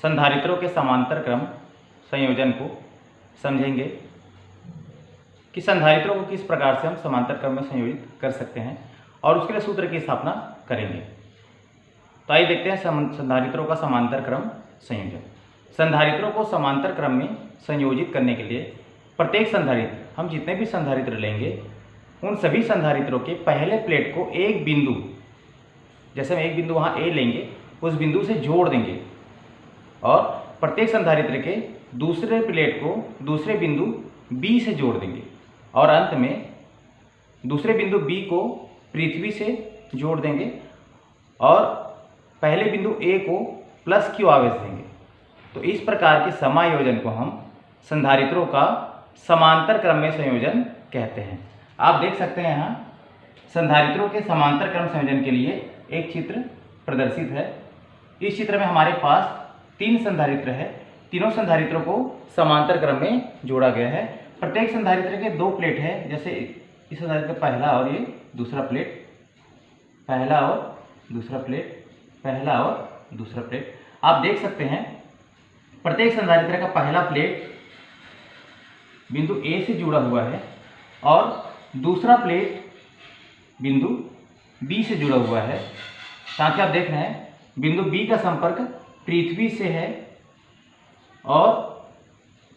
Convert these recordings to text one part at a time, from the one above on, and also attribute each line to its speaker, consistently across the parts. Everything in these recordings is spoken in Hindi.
Speaker 1: संधारित्रों के समांतर क्रम संयोजन को समझेंगे कि संधारित्रों को किस प्रकार से हम समांतर क्रम में संयोजित कर सकते हैं और उसके लिए सूत्र की स्थापना करेंगे। तो आइए देखते हैं संधारित्रों का समांतर क्रम संयोजन। संधारित्रों को समांतर क्रम में संयोजित करने के लिए प्रत्येक संधारित्र, हम जितने भी संधारित्र लेंगे उन सभी संधारित्रों के पहले प्लेट को एक बिंदु, जैसे हम एक बिंदु वहाँ ए लेंगे, उस बिंदु से जोड़ देंगे और प्रत्येक संधारित्र के दूसरे प्लेट को दूसरे बिंदु बी से जोड़ देंगे और अंत में दूसरे बिंदु बी को पृथ्वी से जोड़ देंगे और पहले बिंदु ए को प्लस क्यू आवेश देंगे। तो इस प्रकार के समायोजन को हम संधारित्रों का समांतर क्रम में संयोजन कहते हैं। आप देख सकते हैं यहाँ संधारित्रों के समांतर क्रम संयोजन के लिए एक चित्र प्रदर्शित है। इस चित्र में हमारे पास 3 संधारित्र है। तीनों संधारित्रों को समांतर क्रम में जोड़ा गया है। प्रत्येक संधारित्र के 2 प्लेट है, जैसे इस संधारित्र का पहला और ये दूसरा प्लेट, पहला और दूसरा प्लेट, पहला और दूसरा प्लेट। आप देख सकते हैं प्रत्येक संधारित्र का पहला प्लेट बिंदु ए से जुड़ा हुआ है और दूसरा प्लेट बिंदु बी से जुड़ा हुआ है। साथ ही आप देख रहे हैं बिंदु बी का संपर्क पृथ्वी से है और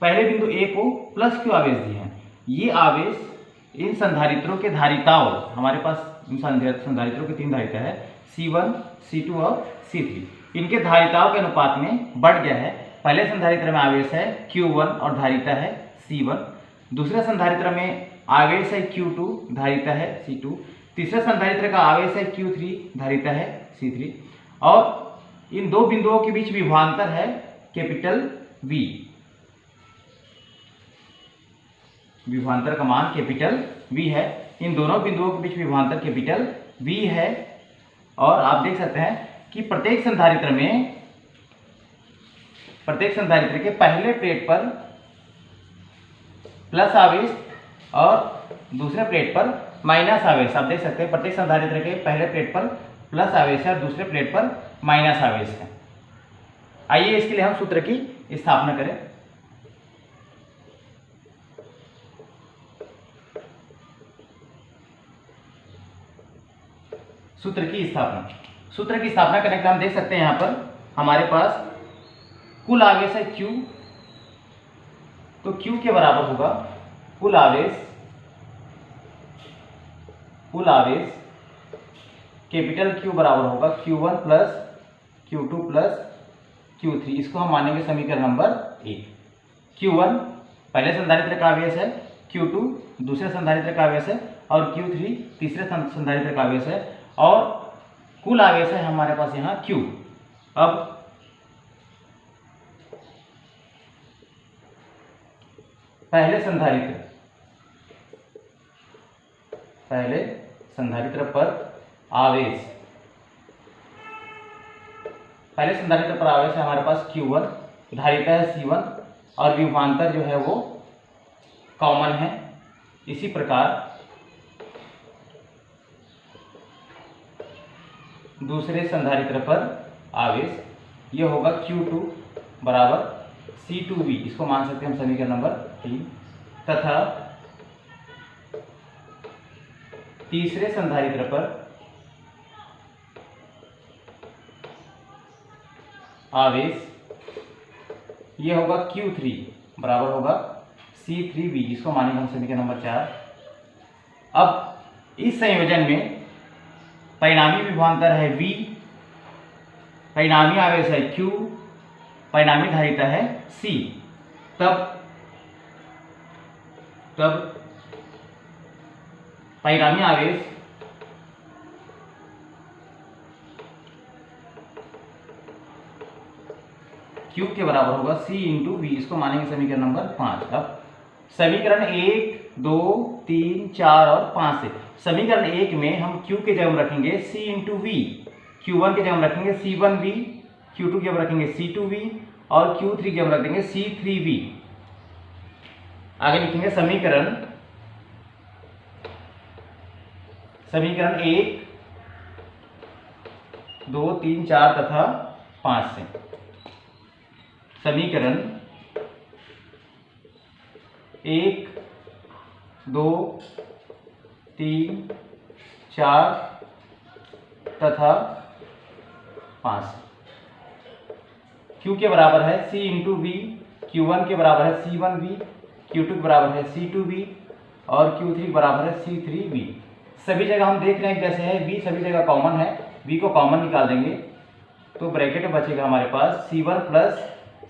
Speaker 1: पहले बिंदु ए को प्लस क्यू आवेश दिए हैं। ये आवेश इन संधारित्रों के धारिताओं, हमारे पास इन संधारित्रों की 3 धारिता है, C1, C2 और C3। इनके धारिताओं के अनुपात में बढ़ गया है। पहले संधारित्र में आवेश है Q1 और धारिता है C1, दूसरे संधारित्र में आवेश है Q2, धारिता है C2, तीसरे संधारित्र का आवेश है Q3, धारिता है C3 और इन 2 बिंदुओं के बीच विभवांतर है कैपिटल V। विभवांतर का मान कैपिटल V है। इन दोनों बिंदुओं के बीच विभवांतर कैपिटल V है और आप देख सकते हैं कि प्रत्येक संधारित्र के पहले प्लेट पर प्लस आवेश और दूसरे प्लेट पर माइनस आवेश। आप देख सकते हैं प्रत्येक संधारित्र के पहले प्लेट पर प्लस आवेश है और दूसरे प्लेट पर माइनस आवेश है। आइए इसके लिए हम सूत्र की स्थापना करें। सूत्र की स्थापना करने के लिए हम देख सकते हैं यहाँ पर हमारे पास कुल आवेश है Q, तो Q के बराबर होगा कुल आवेश कैपिटल Q बराबर होगा Q1 plus Q2 plus Q3। इसको हम मानेंगे समीकरण नंबर 1। Q1 पहले संधारित्र का आवेश है, Q2 दूसरे संधारित्र का आवेश है और Q3 तीसरे संधारित्र का आवेश है और कुल आवेश है हमारे पास यहाँ Q। अब पहले संधारित्र पर आवेश है हमारे पास Q1, धारिता है C1 और विभवांतर जो है वो कॉमन है। इसी प्रकार दूसरे संधारित्र पर आवेश ये होगा Q2 बराबर C2V, इसको मान सकते हैं हम समीकरण नंबर 3, तथा तीसरे संधारित्र पर आवेश ये होगा Q3 बराबर होगा C3V, इसको मानेंगे हम समीकरण नंबर 4। अब इस संयोजन में परिणामी विभवांतर है V, परिणामी आवेश है Q, परिणामी धारिता है C। तब परिणामी आवेश Q के बराबर होगा C इंटू V, इसको मानेंगे समीकरण नंबर 5। अब समीकरण 1, 2, 3, 4 और 5 से समीकरण 1 में हम Q के जगह रखेंगे C इंटू V, Q1 के जगह रखेंगे C1V, Q2 के जगह रखेंगे C2V और Q3 के जगह रख देंगे C3V। आगे लिखेंगे समीकरण 1, 2, 3, 4 तथा 5 से समीकरण 1, 2, 3, 4 तथा 5 Q के बराबर है C इंटू वी, Q1 के बराबर है C1V, Q2 के बराबर है C2V और Q3 के बराबर है C3V। सभी जगह हम देख रहे हैं जैसे है V सभी जगह कॉमन है, V को कॉमन निकाल देंगे तो ब्रैकेट में बचेगा हमारे पास C1 plus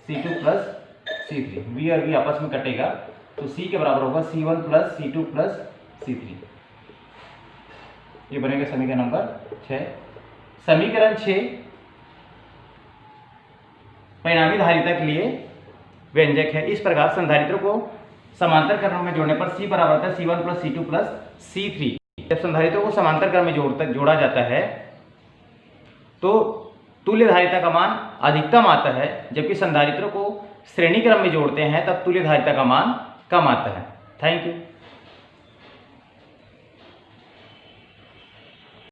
Speaker 1: C2 plus C3। V और V आपस में कटेगा तो C के बराबर होगा C1 plus C2 plus C3। ये बनेगा समीकरण नंबर 6। समीकरण 6 परिणामी धारिता के लिए व्यंजक है। इस प्रकार संधारित्रों को समांतर क्रम में जोड़ने पर C बराबर होता है C1 plus C2 plus C3। जब संधारित्रों को समांतर क्रम में जोड़ा जाता है तो तुल्य धारिता का मान अधिकतम आता है, जबकि संधारित्रों को श्रेणी क्रम में जोड़ते हैं तब तुल्य धारिता का मान कम आता है। Thank you.